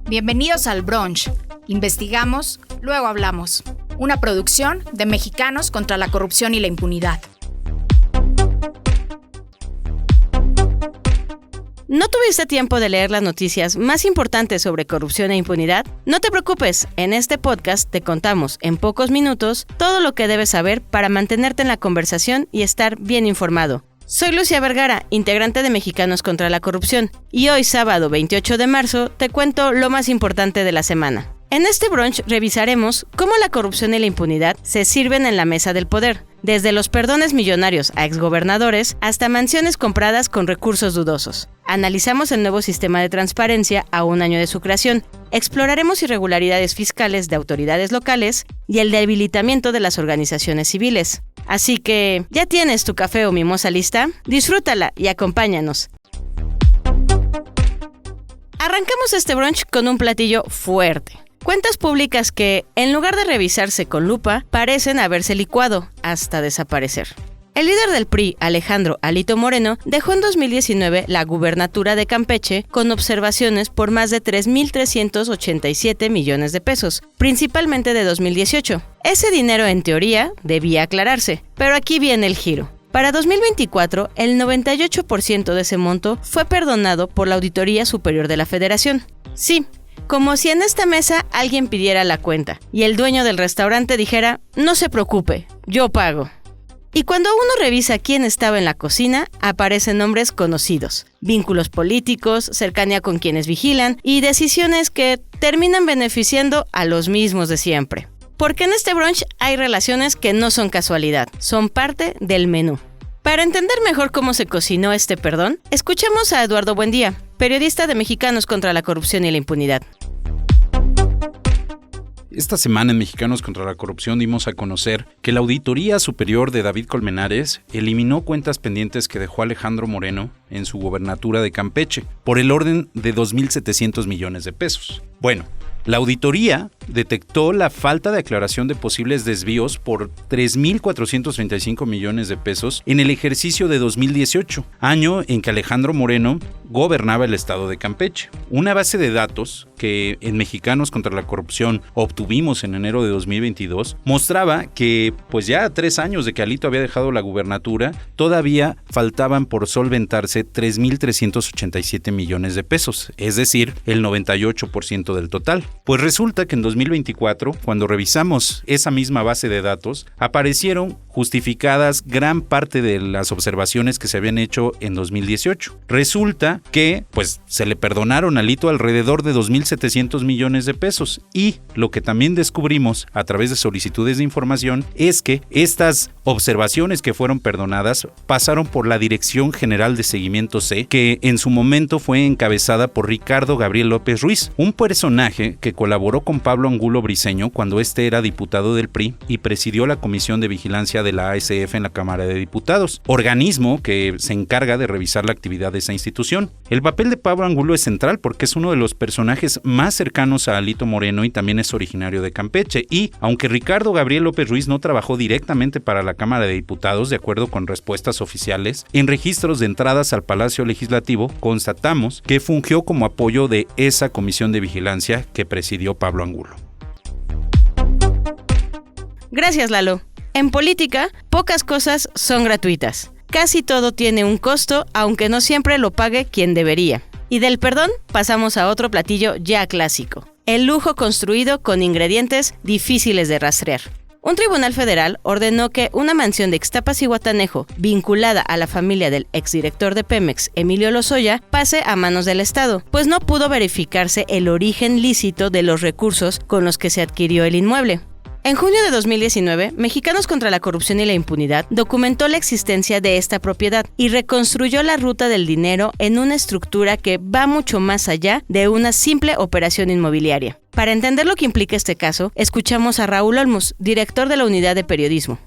Bienvenidos al Brunch. Investigamos, luego hablamos. Una producción de Mexicanos contra la Corrupción y la Impunidad. ¿No tuviste tiempo de leer las noticias más importantes sobre corrupción e impunidad? No te preocupes, en este podcast te contamos en pocos minutos todo lo que debes saber para mantenerte en la conversación y estar bien informado. Soy Lucia Vergara, integrante de Mexicanos contra la Corrupción, y hoy sábado 28 de marzo te cuento lo más importante de la semana. En este brunch revisaremos cómo la corrupción y la impunidad se sirven en la mesa del poder, desde los perdones millonarios a exgobernadores hasta mansiones compradas con recursos dudosos. Analizamos el nuevo sistema de transparencia a un año de su creación, exploraremos irregularidades fiscales de autoridades locales y el debilitamiento de las organizaciones civiles. Así que, ¿ya tienes tu café o mimosa lista? Disfrútala y acompáñanos. Arrancamos este brunch con un platillo fuerte. Cuentas públicas que, en lugar de revisarse con lupa, parecen haberse licuado hasta desaparecer. El líder del PRI, Alejandro Alito Moreno, dejó en 2019 la gubernatura de Campeche con observaciones por más de 3.387 millones de pesos, principalmente de 2018. Ese dinero, en teoría, debía aclararse, pero aquí viene el giro. Para 2024, el 98% de ese monto fue perdonado por la Auditoría Superior de la Federación. Sí, como si en esta mesa alguien pidiera la cuenta y el dueño del restaurante dijera, no se preocupe, yo pago. Y cuando uno revisa quién estaba en la cocina, aparecen nombres conocidos, vínculos políticos, cercanía con quienes vigilan y decisiones que terminan beneficiando a los mismos de siempre. Porque en este brunch hay relaciones que no son casualidad, son parte del menú. Para entender mejor cómo se cocinó este perdón, escuchemos a Eduardo Buendía, periodista de Mexicanos contra la Corrupción y la Impunidad. Esta semana en Mexicanos contra la Corrupción dimos a conocer que la Auditoría Superior de David Colmenares eliminó cuentas pendientes que dejó Alejandro Moreno en su gubernatura de Campeche por el orden de 2.700 millones de pesos. Bueno, la auditoría detectó la falta de aclaración de posibles desvíos por 3.435 millones de pesos en el ejercicio de 2018, año en que Alejandro Moreno gobernaba el estado de Campeche. Una base de datos que en Mexicanos contra la Corrupción obtuvimos en enero de 2022 mostraba que, pues ya a 3 años de que Alito había dejado la gubernatura, todavía faltaban por solventarse 3.387 millones de pesos, es decir, el 98% del total. Pues resulta que en 2024, cuando revisamos esa misma base de datos, aparecieron justificadas gran parte de las observaciones que se habían hecho en 2018. Resulta que, pues, se le perdonaron a Alito alrededor de 2.700 millones de pesos y lo que también descubrimos a través de solicitudes de información es que estas observaciones que fueron perdonadas pasaron por la Dirección General de Seguimiento C, que en su momento fue encabezada por Ricardo Gabriel López Ruiz, un personaje que colaboró con Pablo Angulo Briceño cuando este era diputado del PRI y presidió la Comisión de Vigilancia de la ASF en la Cámara de Diputados, organismo que se encarga de revisar la actividad de esa institución. El papel de Pablo Angulo es central porque es uno de los personajes más cercanos a Alito Moreno y también es originario de Campeche y, aunque Ricardo Gabriel López Ruiz no trabajó directamente para la Cámara de Diputados, de acuerdo con respuestas oficiales, en registros de entradas al Palacio Legislativo constatamos que fungió como apoyo de esa Comisión de Vigilancia que presidió Pablo Angulo. Gracias, Lalo. En política, pocas cosas son gratuitas. Casi todo tiene un costo, aunque no siempre lo pague quien debería. Y del perdón pasamos a otro platillo ya clásico: el lujo construido con ingredientes difíciles de rastrear. Un tribunal federal ordenó que una mansión de Ixtapas y Guatanejo, vinculada a la familia del exdirector de Pemex, Emilio Lozoya, pase a manos del Estado, pues no pudo verificarse el origen lícito de los recursos con los que se adquirió el inmueble. En junio de 2019, Mexicanos contra la Corrupción y la Impunidad documentó la existencia de esta propiedad y reconstruyó la ruta del dinero en una estructura que va mucho más allá de una simple operación inmobiliaria. Para entender lo que implica este caso, escuchamos a Raúl Olmos, director de la Unidad de Periodismo.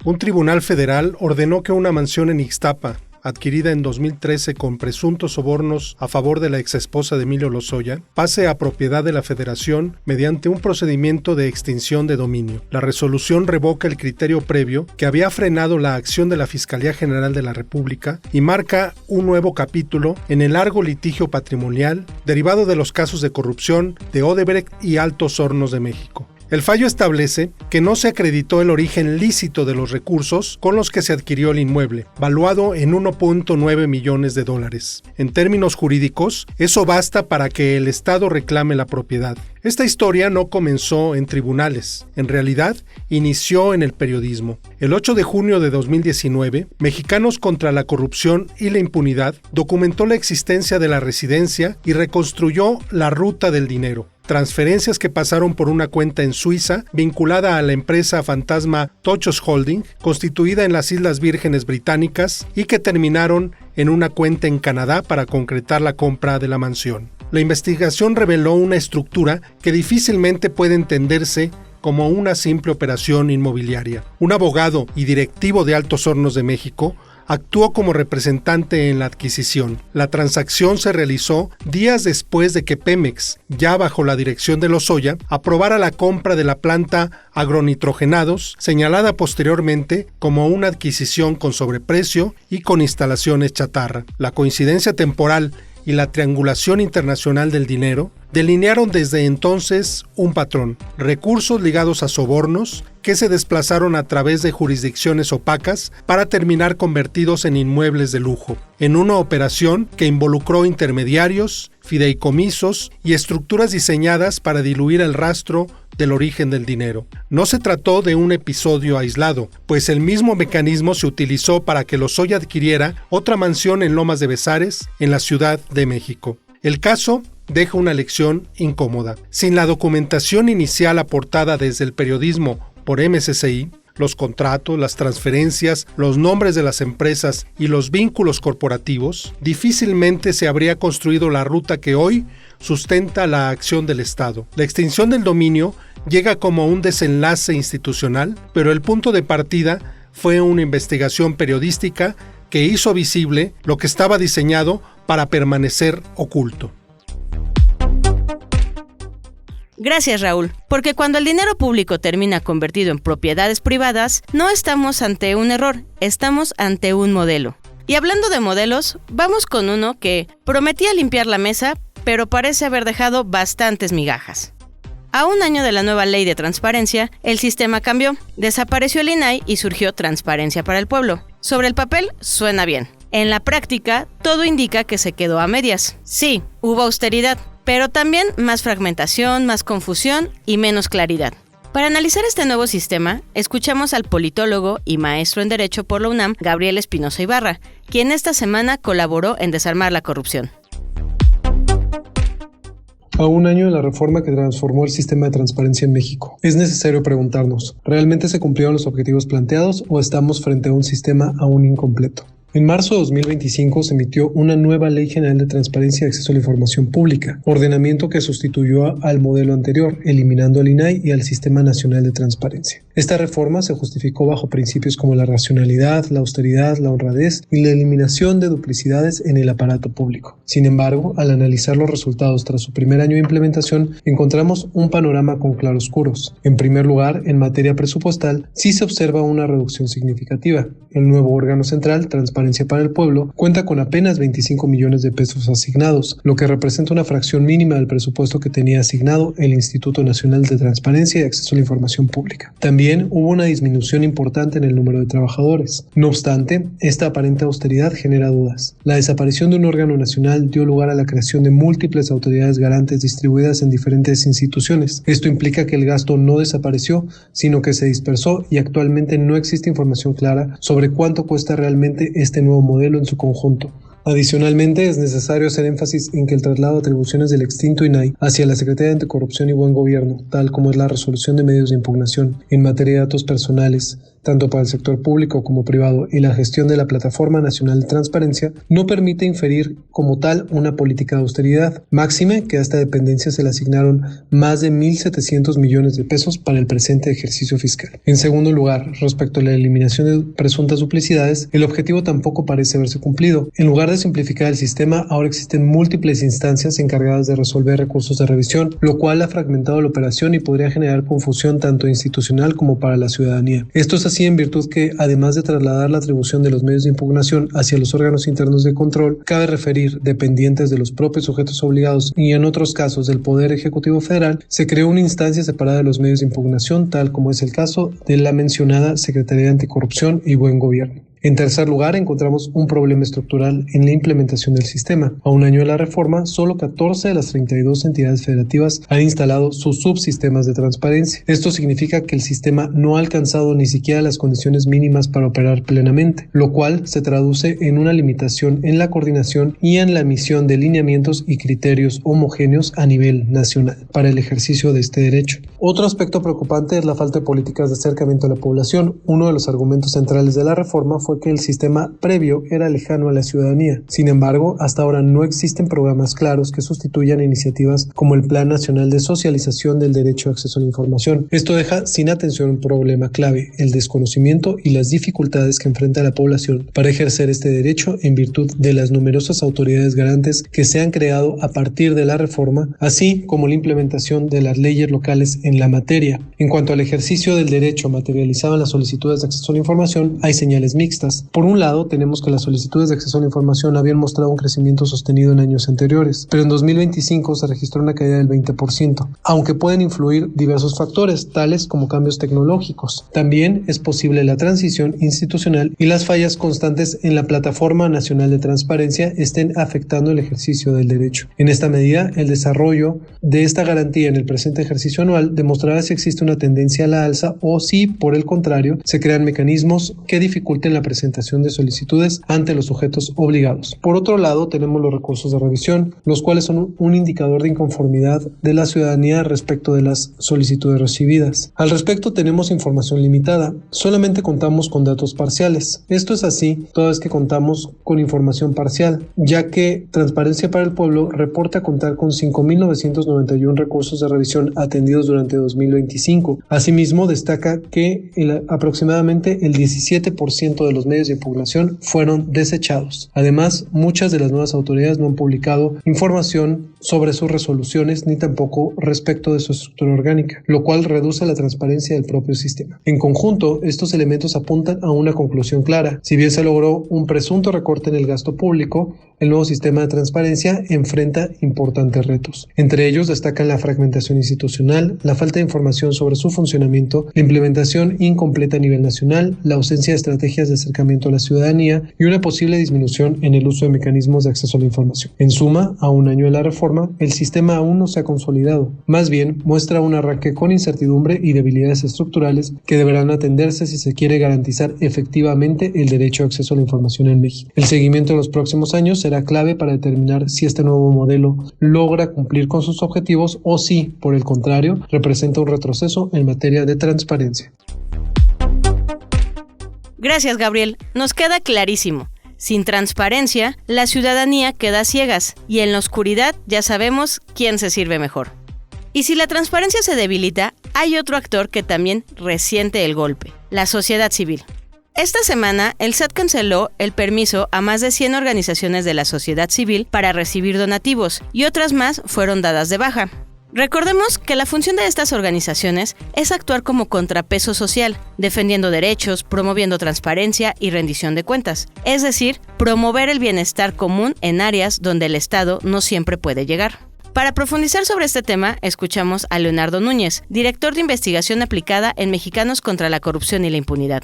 Un tribunal federal ordenó que una mansión en Ixtapa, adquirida en 2013 con presuntos sobornos a favor de la exesposa de Emilio Lozoya, pase a propiedad de la Federación mediante un procedimiento de extinción de dominio. La resolución revoca el criterio previo que había frenado la acción de la Fiscalía General de la República y marca un nuevo capítulo en el largo litigio patrimonial derivado de los casos de corrupción de Odebrecht y Altos Hornos de México. El fallo establece que no se acreditó el origen lícito de los recursos con los que se adquirió el inmueble, valuado en 1.9 millones de dólares. En términos jurídicos, eso basta para que el Estado reclame la propiedad. Esta historia no comenzó en tribunales, en realidad inició en el periodismo. El 8 de junio de 2019, Mexicanos contra la Corrupción y la Impunidad documentó la existencia de la residencia y reconstruyó la ruta del dinero. Transferencias que pasaron por una cuenta en Suiza vinculada a la empresa fantasma Tochos Holding, constituida en las Islas Vírgenes Británicas, y que terminaron en una cuenta en Canadá para concretar la compra de la mansión. La investigación reveló una estructura que difícilmente puede entenderse como una simple operación inmobiliaria. Un abogado y directivo de Altos Hornos de México actuó como representante en la adquisición. La transacción se realizó días después de que Pemex, ya bajo la dirección de Lozoya, aprobara la compra de la planta agronitrogenados, señalada posteriormente como una adquisición con sobreprecio y con instalaciones chatarra. La coincidencia temporal y la triangulación internacional del dinero delinearon desde entonces un patrón: recursos ligados a sobornos que se desplazaron a través de jurisdicciones opacas para terminar convertidos en inmuebles de lujo, en una operación que involucró intermediarios, fideicomisos y estructuras diseñadas para diluir el rastro del origen del dinero. No se trató de un episodio aislado, pues el mismo mecanismo se utilizó para que Lozoya adquiriera otra mansión en Lomas de Bezares, en la Ciudad de México. El caso deja una lección incómoda. Sin la documentación inicial aportada desde el periodismo por MSCI, los contratos, las transferencias, los nombres de las empresas y los vínculos corporativos, difícilmente se habría construido la ruta que hoy sustenta la acción del Estado. La extinción del dominio llega como un desenlace institucional, pero el punto de partida fue una investigación periodística que hizo visible lo que estaba diseñado para permanecer oculto. Gracias, Raúl, porque cuando el dinero público termina convertido en propiedades privadas, no estamos ante un error, estamos ante un modelo. Y hablando de modelos, vamos con uno que prometía limpiar la mesa, pero parece haber dejado bastantes migajas. A un año de la nueva ley de transparencia, el sistema cambió, desapareció el INAI y surgió Transparencia para el Pueblo. Sobre el papel, suena bien. En la práctica, todo indica que se quedó a medias. Sí, hubo austeridad, pero también más fragmentación, más confusión y menos claridad. Para analizar este nuevo sistema, escuchamos al politólogo y maestro en Derecho por la UNAM, Gabriel Espinosa Ibarra, quien esta semana colaboró en Desarmar la Corrupción. A un año de la reforma que transformó el sistema de transparencia en México, es necesario preguntarnos, ¿realmente se cumplieron los objetivos planteados o estamos frente a un sistema aún incompleto? En marzo de 2025 se emitió una nueva Ley General de Transparencia y Acceso a la Información Pública, ordenamiento que sustituyó al modelo anterior, eliminando al INAI y al Sistema Nacional de Transparencia. Esta reforma se justificó bajo principios como la racionalidad, la austeridad, la honradez y la eliminación de duplicidades en el aparato público. Sin embargo, al analizar los resultados tras su primer año de implementación, encontramos un panorama con claroscuros. En primer lugar, en materia presupuestal, sí se observa una reducción significativa. El nuevo órgano central, Transparencia para el Pueblo, cuenta con apenas 25 millones de pesos asignados, lo que representa una fracción mínima del presupuesto que tenía asignado el Instituto Nacional de Transparencia y Acceso a la Información Pública. También hubo una disminución importante en el número de trabajadores. No obstante, esta aparente austeridad genera dudas. La desaparición de un órgano nacional dio lugar a la creación de múltiples autoridades garantes distribuidas en diferentes instituciones. Esto implica que el gasto no desapareció, sino que se dispersó y actualmente no existe información clara sobre cuánto cuesta realmente este nuevo modelo en su conjunto. Adicionalmente, es necesario hacer énfasis en que el traslado de atribuciones del extinto INAI hacia la Secretaría de Anticorrupción y Buen Gobierno, tal como es la resolución de medios de impugnación en materia de datos personales, tanto para el sector público como privado, y la gestión de la Plataforma Nacional de Transparencia, no permite inferir como tal una política de austeridad. Máxime que a esta dependencia se le asignaron más de 1.700 millones de pesos para el presente ejercicio fiscal. En segundo lugar, respecto a la eliminación de presuntas duplicidades, el objetivo tampoco parece haberse cumplido. En lugar de simplificar el sistema, ahora existen múltiples instancias encargadas de resolver recursos de revisión, lo cual ha fragmentado la operación y podría generar confusión tanto institucional como para la ciudadanía. Esto es así en virtud que, además de trasladar la atribución de los medios de impugnación hacia los órganos internos de control, cabe referir, dependientes de los propios sujetos obligados y en otros casos del Poder Ejecutivo Federal, se creó una instancia separada de los medios de impugnación, tal como es el caso de la mencionada Secretaría de Anticorrupción y Buen Gobierno. En tercer lugar, encontramos un problema estructural en la implementación del sistema. A un año de la reforma, solo 14 de las 32 entidades federativas han instalado sus subsistemas de transparencia. Esto significa que el sistema no ha alcanzado ni siquiera las condiciones mínimas para operar plenamente, lo cual se traduce en una limitación en la coordinación y en la emisión de lineamientos y criterios homogéneos a nivel nacional para el ejercicio de este derecho. Otro aspecto preocupante es la falta de políticas de acercamiento a la población. Uno de los argumentos centrales de la reforma fue que el sistema previo era lejano a la ciudadanía. Sin embargo, hasta ahora no existen programas claros que sustituyan iniciativas como el Plan Nacional de Socialización del Derecho a Acceso a la Información. Esto deja sin atención un problema clave, el desconocimiento y las dificultades que enfrenta la población para ejercer este derecho en virtud de las numerosas autoridades garantes que se han creado a partir de la reforma, así como la implementación de las leyes locales en la materia. En cuanto al ejercicio del derecho materializado en las solicitudes de acceso a la información, hay señales mixtas. Por un lado, tenemos que las solicitudes de acceso a la información habían mostrado un crecimiento sostenido en años anteriores, pero en 2025 se registró una caída del 20%, aunque pueden influir diversos factores, tales como cambios tecnológicos. También es posible la transición institucional y las fallas constantes en la Plataforma Nacional de Transparencia estén afectando el ejercicio del derecho. En esta medida, el desarrollo de esta garantía en el presente ejercicio anual demostrará si existe una tendencia a la alza o si, por el contrario, se crean mecanismos que dificulten la presentación de solicitudes ante los sujetos obligados. Por otro lado, tenemos los recursos de revisión, los cuales son un indicador de inconformidad de la ciudadanía respecto de las solicitudes recibidas. Al respecto, tenemos información limitada. Solamente contamos con datos parciales. Esto es así toda vez que contamos con información parcial, ya que Transparencia para el Pueblo reporta contar con 5.991 recursos de revisión atendidos durante 2025. Asimismo, destaca que aproximadamente el 17% de los medios de impugnación fueron desechados. Además, muchas de las nuevas autoridades no han publicado información sobre sus resoluciones ni tampoco respecto de su estructura orgánica, lo cual reduce la transparencia del propio sistema. En conjunto, estos elementos apuntan a una conclusión clara. Si bien se logró un presunto recorte en el gasto público, el nuevo sistema de transparencia enfrenta importantes retos. Entre ellos destacan la fragmentación institucional, la falta de información sobre su funcionamiento, la implementación incompleta a nivel nacional, la ausencia de estrategias de acercamiento a la ciudadanía y una posible disminución en el uso de mecanismos de acceso a la información. En suma, a un año de la reforma, el sistema aún no se ha consolidado. Más bien, muestra un arranque con incertidumbre y debilidades estructurales que deberán atenderse si se quiere garantizar efectivamente el derecho a acceso a la información en México. El seguimiento de los próximos años será clave para determinar si este nuevo modelo logra cumplir con sus objetivos o si, por el contrario, representa un retroceso en materia de transparencia. Gracias, Gabriel. Nos queda clarísimo. Sin transparencia, la ciudadanía queda ciegas y en la oscuridad ya sabemos quién se sirve mejor. Y si la transparencia se debilita, hay otro actor que también resiente el golpe: la sociedad civil. Esta semana, el SAT canceló el permiso a más de 100 organizaciones de la sociedad civil para recibir donativos y otras más fueron dadas de baja. Recordemos que la función de estas organizaciones es actuar como contrapeso social, defendiendo derechos, promoviendo transparencia y rendición de cuentas, es decir, promover el bienestar común en áreas donde el Estado no siempre puede llegar. Para profundizar sobre este tema, escuchamos a Leonardo Núñez, director de investigación aplicada en Mexicanos contra la Corrupción y la Impunidad.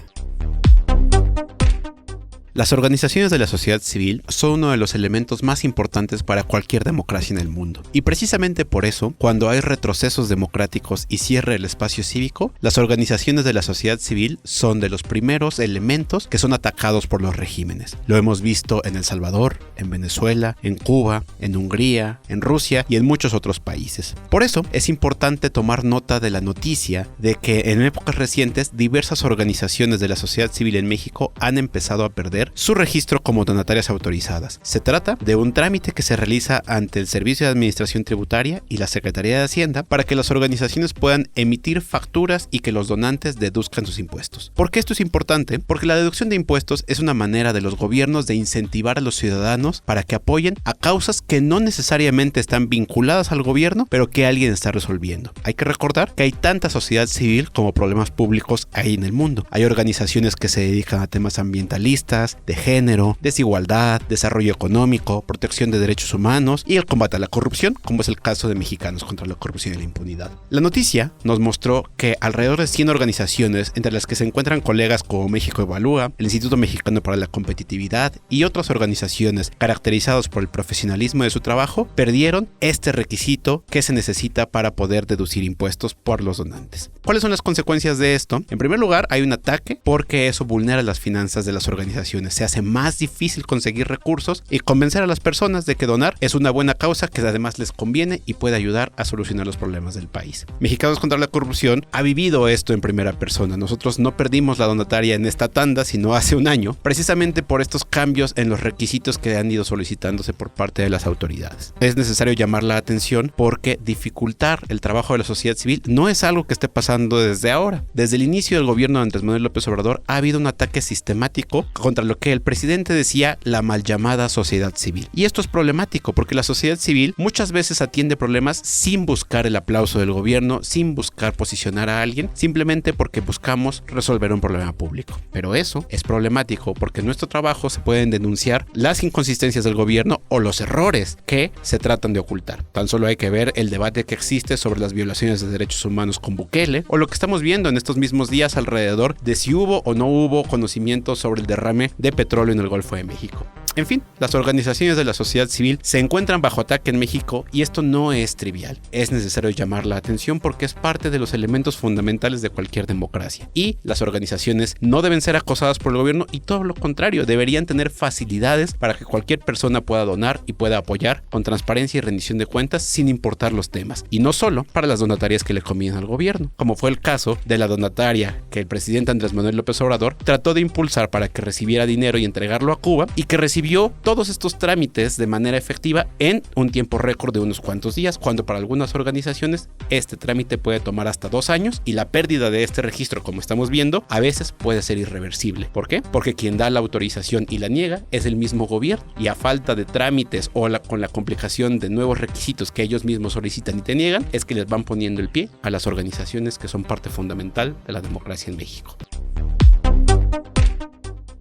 Las organizaciones de la sociedad civil son uno de los elementos más importantes para cualquier democracia en el mundo. Y precisamente por eso, cuando hay retrocesos democráticos y cierre del espacio cívico, las organizaciones de la sociedad civil son de los primeros elementos que son atacados por los regímenes. Lo hemos visto en El Salvador, en Venezuela, en Cuba, en Hungría, en Rusia y en muchos otros países. Por eso es importante tomar nota de la noticia de que en épocas recientes diversas organizaciones de la sociedad civil en México han empezado a perder su registro como donatarias autorizadas. Se trata de un trámite que se realiza ante el Servicio de Administración Tributaria y la Secretaría de Hacienda para que las organizaciones puedan emitir facturas y que los donantes deduzcan sus impuestos. ¿Por qué esto es importante? Porque la deducción de impuestos es una manera de los gobiernos de incentivar a los ciudadanos para que apoyen a causas que no necesariamente están vinculadas al gobierno, pero que alguien está resolviendo. Hay que recordar que hay tanta sociedad civil como problemas públicos ahí en el mundo. Hay organizaciones que se dedican a temas ambientalistas, de género, desigualdad, desarrollo económico, protección de derechos humanos y el combate a la corrupción, como es el caso de Mexicanos contra la Corrupción y la Impunidad. La noticia nos mostró que alrededor de 100 organizaciones, entre las que se encuentran colegas como México Evalúa, el Instituto Mexicano para la Competitividad y otras organizaciones caracterizadas por el profesionalismo de su trabajo, perdieron este requisito que se necesita para poder deducir impuestos por los donantes. ¿Cuáles son las consecuencias de esto? En primer lugar, hay un ataque porque eso vulnera las finanzas de las organizaciones. Se hace más difícil conseguir recursos y convencer a las personas de que donar es una buena causa que además les conviene y puede ayudar a solucionar los problemas del país. Mexicanos contra la Corrupción ha vivido esto en primera persona. Nosotros no perdimos la donataria en esta tanda, sino hace un año, precisamente por estos cambios en los requisitos que han ido solicitándose por parte de las autoridades. Es necesario llamar la atención porque dificultar el trabajo de la sociedad civil no es algo que esté pasando desde ahora. Desde el inicio del gobierno de Andrés Manuel López Obrador ha habido un ataque sistemático contra lo que el presidente decía la mal llamada sociedad civil. Y esto es problemático porque la sociedad civil muchas veces atiende problemas sin buscar el aplauso del gobierno, sin buscar posicionar a alguien, simplemente porque buscamos resolver un problema público. Pero eso es problemático porque en nuestro trabajo se pueden denunciar las inconsistencias del gobierno o los errores que se tratan de ocultar. Tan solo hay que ver el debate que existe sobre las violaciones de derechos humanos con Bukele o lo que estamos viendo en estos mismos días alrededor de si hubo o no hubo conocimiento sobre el derrame de petróleo en el Golfo de México. En fin, las organizaciones de la sociedad civil se encuentran bajo ataque en México y esto no es trivial. Es necesario llamar la atención porque es parte de los elementos fundamentales de cualquier democracia. Y las organizaciones no deben ser acosadas por el gobierno y todo lo contrario, deberían tener facilidades para que cualquier persona pueda donar y pueda apoyar con transparencia y rendición de cuentas sin importar los temas. Y no solo para las donatarias que le convienen al gobierno, como fue el caso de la donataria que el presidente Andrés Manuel López Obrador trató de impulsar para que recibiera dinero y entregarlo a Cuba y que recibió todos estos trámites de manera efectiva en un tiempo récord de unos cuantos días, cuando para algunas organizaciones este trámite puede tomar hasta 2 años y la pérdida de este registro, como estamos viendo, a veces puede ser irreversible. ¿Por qué? Porque quien da la autorización y la niega es el mismo gobierno y a falta de trámites o con la complicación de nuevos requisitos que ellos mismos solicitan y te niegan, es que les van poniendo el pie a las organizaciones que son parte fundamental de la democracia en México.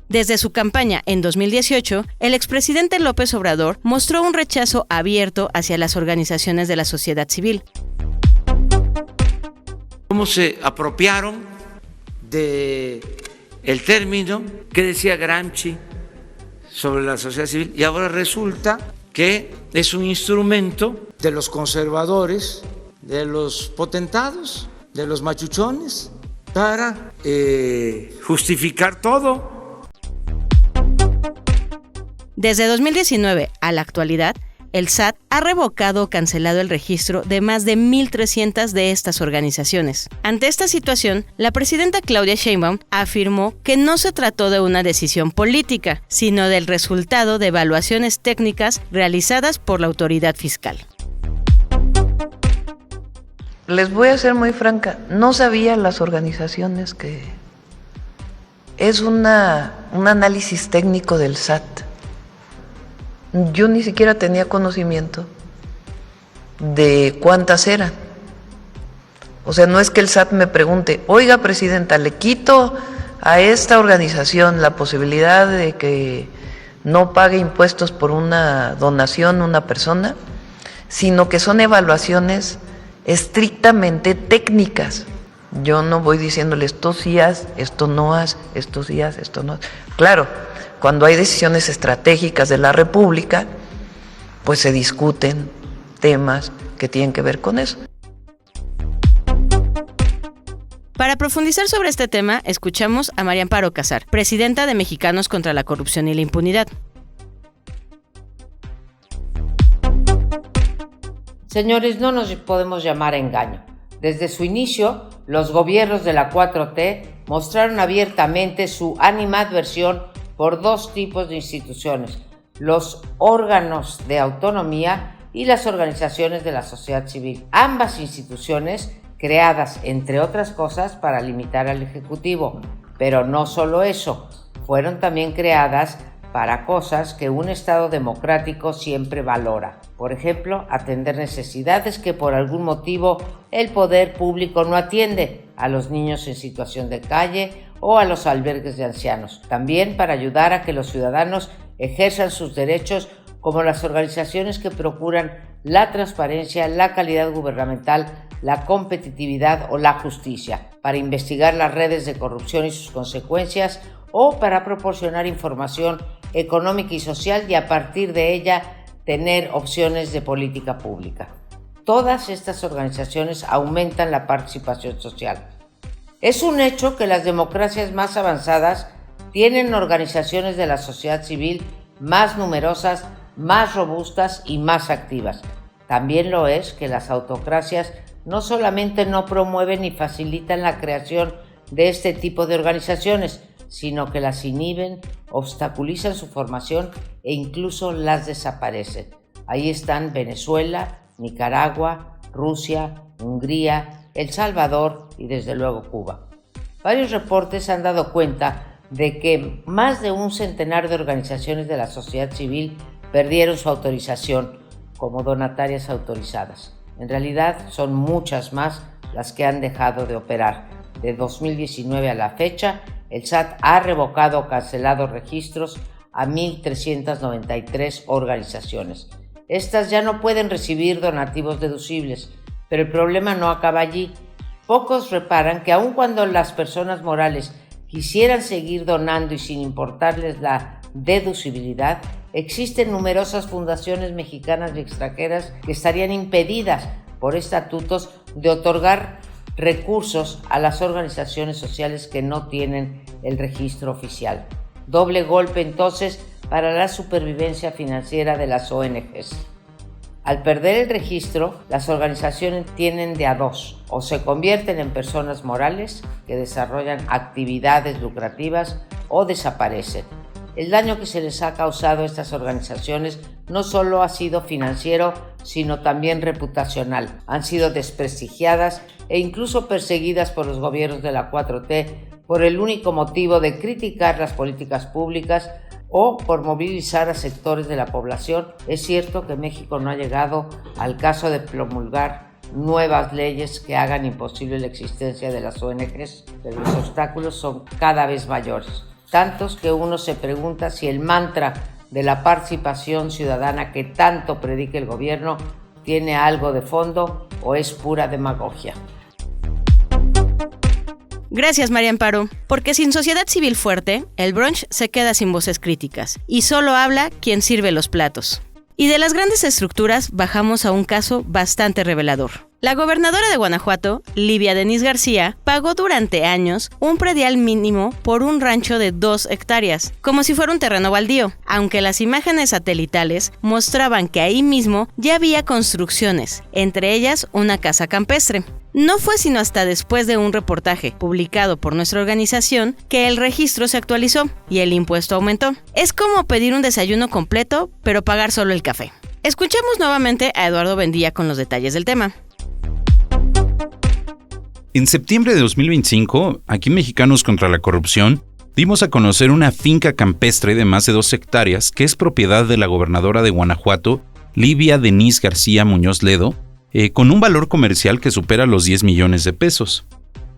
Desde su campaña en 2018, el expresidente López Obrador mostró un rechazo abierto hacia las organizaciones de la sociedad civil. ¿Cómo se apropiaron del término que decía Gramsci sobre la sociedad civil? Y ahora resulta que es un instrumento de los conservadores, de los potentados, de los machuchones, para justificar todo. Desde 2019 a la actualidad, el SAT ha revocado o cancelado el registro de más de 1,300 de estas organizaciones. Ante esta situación, la presidenta Claudia Sheinbaum afirmó que no se trató de una decisión política, sino del resultado de evaluaciones técnicas realizadas por la autoridad fiscal. Les voy a ser muy franca, no sabía las organizaciones que es un análisis técnico del SAT. Yo ni siquiera tenía conocimiento de cuántas eran. O sea, no es que el SAT me pregunte, oiga, presidenta, le quito a esta organización la posibilidad de que no pague impuestos por una donación una persona, sino que son evaluaciones estrictamente técnicas. Yo no voy diciéndole esto sí haz, esto no haz, esto sí haz, esto no haz. Claro, cuando hay decisiones estratégicas de la República, pues se discuten temas que tienen que ver con eso. Para profundizar sobre este tema, escuchamos a María Amparo Casar, presidenta de Mexicanos contra la Corrupción y la Impunidad. Señores, no nos podemos llamar a engaño. Desde su inicio, los gobiernos de la 4T mostraron abiertamente su animadversión por dos tipos de instituciones: los órganos de autonomía y las organizaciones de la sociedad civil. Ambas instituciones creadas, entre otras cosas, para limitar al Ejecutivo. Pero no solo eso, fueron también creadas para cosas que un Estado democrático siempre valora. Por ejemplo, atender necesidades que por algún motivo el poder público no atiende, a los niños en situación de calle o a los albergues de ancianos. También para ayudar a que los ciudadanos ejerzan sus derechos, como las organizaciones que procuran la transparencia, la calidad gubernamental, la competitividad o la justicia, para investigar las redes de corrupción y sus consecuencias, o para proporcionar información económica y social y a partir de ella tener opciones de política pública. Todas estas organizaciones aumentan la participación social. Es un hecho que las democracias más avanzadas tienen organizaciones de la sociedad civil más numerosas, más robustas y más activas. También lo es que las autocracias no solamente no promueven ni facilitan la creación de este tipo de organizaciones, sino que las inhiben, obstaculizan su formación e incluso las desaparecen. Ahí están Venezuela, Nicaragua, Rusia, Hungría, El Salvador y desde luego Cuba. Varios reportes han dado cuenta de que más de un centenar de organizaciones de la sociedad civil perdieron su autorización como donatarias autorizadas. En realidad son muchas más las que han dejado de operar. De 2019 a la fecha, el SAT ha revocado o cancelado registros a 1.393 organizaciones. Estas ya no pueden recibir donativos deducibles, pero el problema no acaba allí. Pocos reparan que aun cuando las personas morales quisieran seguir donando y sin importarles la deducibilidad, existen numerosas fundaciones mexicanas y extranjeras que estarían impedidas por estatutos de otorgar recursos a las organizaciones sociales que no tienen el registro oficial. Doble golpe entonces para la supervivencia financiera de las ONGs. Al perder el registro, las organizaciones tienen de a dos: o se convierten en personas morales que desarrollan actividades lucrativas o desaparecen. El daño que se les ha causado a estas organizaciones no solo ha sido financiero, sino también reputacional. Han sido desprestigiadas e incluso perseguidas por los gobiernos de la 4T por el único motivo de criticar las políticas públicas o por movilizar a sectores de la población. Es cierto que México no ha llegado al caso de promulgar nuevas leyes que hagan imposible la existencia de las ONGs, pero los obstáculos son cada vez mayores. Tantos que uno se pregunta si el mantra de la participación ciudadana que tanto predica el gobierno tiene algo de fondo o es pura demagogia. Gracias, María Amparo. Porque sin sociedad civil fuerte, el brunch se queda sin voces críticas y solo habla quien sirve los platos. Y de las grandes estructuras bajamos a un caso bastante revelador. La gobernadora de Guanajuato, Livia Denís García, pagó durante años un predial mínimo por un rancho de 2 hectáreas, como si fuera un terreno baldío, aunque las imágenes satelitales mostraban que ahí mismo ya había construcciones, entre ellas una casa campestre. No fue sino hasta después de un reportaje publicado por nuestra organización que el registro se actualizó y el impuesto aumentó. Es como pedir un desayuno completo, pero pagar solo el café. Escuchemos nuevamente a Eduardo Bendía con los detalles del tema. En septiembre de 2025, aquí en Mexicanos contra la Corrupción, dimos a conocer una finca campestre de más de 2 hectáreas que es propiedad de la gobernadora de Guanajuato, Livia Denís García Muñoz Ledo, con un valor comercial que supera los 10 millones de pesos.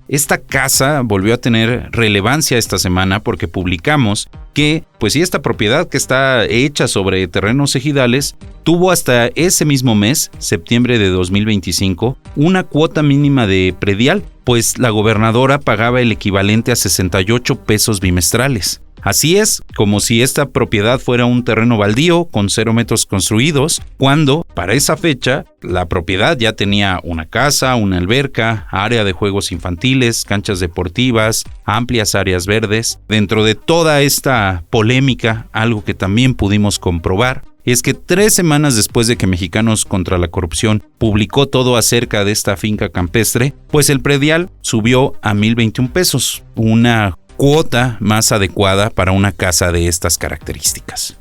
Esta casa volvió a tener relevancia esta semana porque publicamos que, pues sí, esta propiedad que está hecha sobre terrenos ejidales tuvo hasta ese mismo mes, septiembre de 2025, una cuota mínima de predial, pues la gobernadora pagaba el equivalente a 68 pesos bimestrales. Así es, como si esta propiedad fuera un terreno baldío con 0 metros construidos, cuando, para esa fecha, la propiedad ya tenía una casa, una alberca, área de juegos infantiles, canchas deportivas, amplias áreas verdes. Dentro de toda esta polémica, algo que también pudimos comprobar es que 3 semanas después de que Mexicanos contra la Corrupción publicó todo acerca de esta finca campestre, pues el predial subió a 1,021 pesos, una cuota más adecuada para una casa de estas características.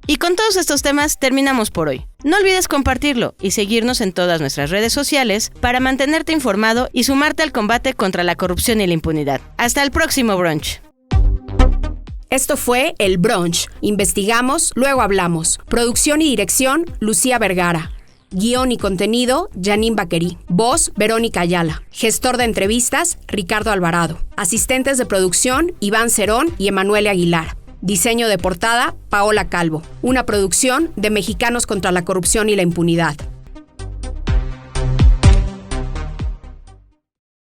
Y con todos estos temas terminamos por hoy. No olvides compartirlo y seguirnos en todas nuestras redes sociales para mantenerte informado y sumarte al combate contra la corrupción y la impunidad. Hasta el próximo brunch. Esto fue El Brunch. Investigamos, luego hablamos. Producción y dirección, Lucía Vergara. Guión y contenido, Janine Baquerí. Voz, Verónica Ayala. Gestor de entrevistas, Ricardo Alvarado. Asistentes de producción, Iván Cerón y Emanuele Aguilar. Diseño de portada, Paola Calvo. Una producción de Mexicanos contra la Corrupción y la Impunidad.